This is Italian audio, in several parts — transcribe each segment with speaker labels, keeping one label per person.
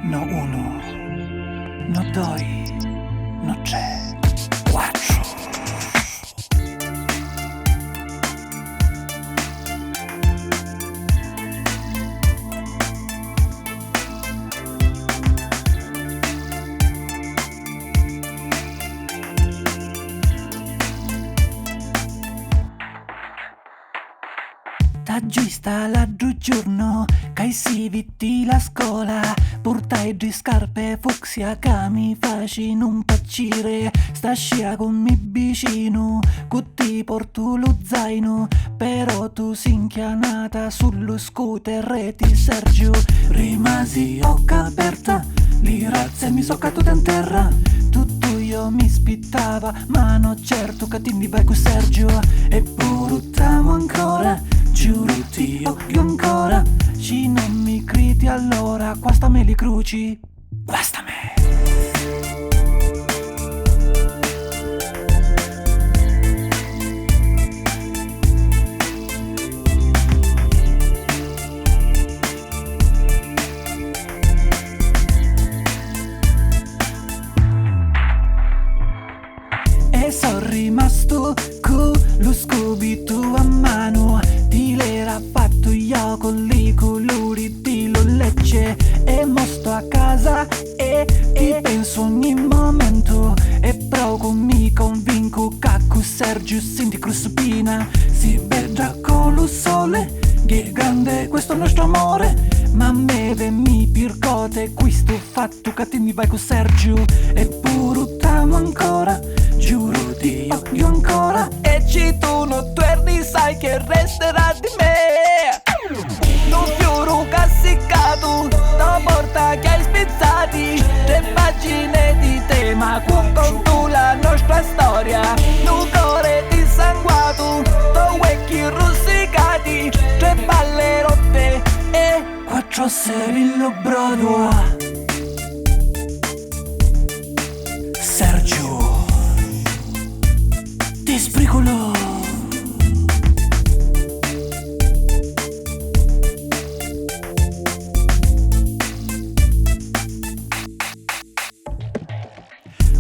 Speaker 1: No uno, no doi, no tre, quattro. Tagista l'altro giorno che si vitti la scuola, portai di scarpe fucsia che mi faci non paccire. Stascia con mi vicino, che ti porto lo zaino, però tu sei inchianata sullo scooter e ti Sergio. Rimasi occa aperta, li razze mi so caduta in terra. Tutto io mi spittava, ma no certo che ti vai con Sergio. E portiamo ancora, giuro ti occhio ancora. Se non mi credi allora, quasta me li cruci, quasta me. E sono rimasto con lo scubito a mano, ti l'era fatto io con i colori di lo lecce. E mo sto a casa e ti penso ogni momento, e proprio mi convinco che con Sergio senti cruspina. Si vedrà con lo sole che è grande questo nostro amore, ma me mi pircote questo fatto che ti vai con Sergio. E portiamo ancora, giuro ti odio ancora. E ci tu non torni, sai che resterà di me. Non fioro cassiccato, la porta che hai spizzati, 3 pagine di tema, con tu la nostra storia. Un cuore dissanguato, 2 vecchi rossicati, 3 palle rotte e 4 serillo brodo. Sergio, ti spricolo.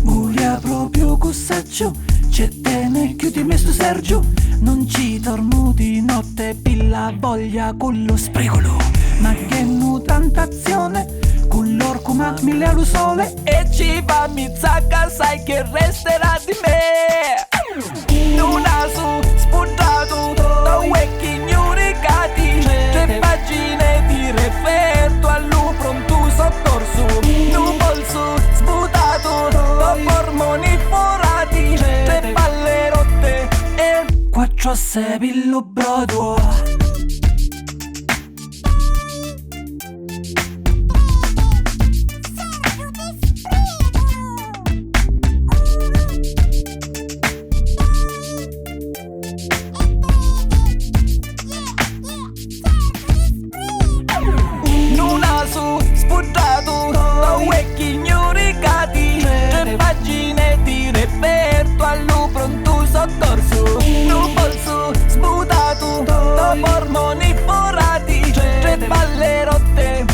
Speaker 1: Mulia proprio con Sergio, c'è te ne chiudi me sto Sergio. Non ci torno di notte, pilla voglia con lo spricolo. Ma che nu tanta azione, con l'orco ma mille allo sole. E ci va mizzacca, sai che resterà di me. Un naso spuntato, 2 vecchi ignoricati, 3 pagine di referto allo pronto soccorso. Un polso sputato, 2 ormoni forati, 3 palle rotte e 4 sebillo brodo. Sputato, 2 vecchi ignoricati, 3 pagine di referto allo pronto soccorso. Un polso sputato, 2 ormoni forati, 3 palle rotte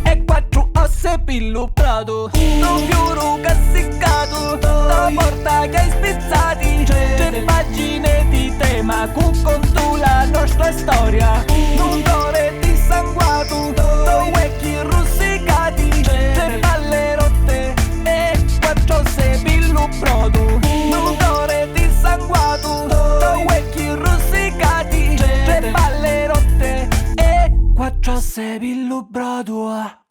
Speaker 1: e 4 osse pilluprato. Un fiuro cassiccato, la porta che hai spizzati, 3 pagine di tema, con tu la nostra storia. Un cuore dissanguato, 2 vecchi rossicati, 3 palle rotte e 4 sebillo brodo. Un cuore dissanguato, 2 vecchi rossicati, 3 palle rotte e 4 sebillo brodo.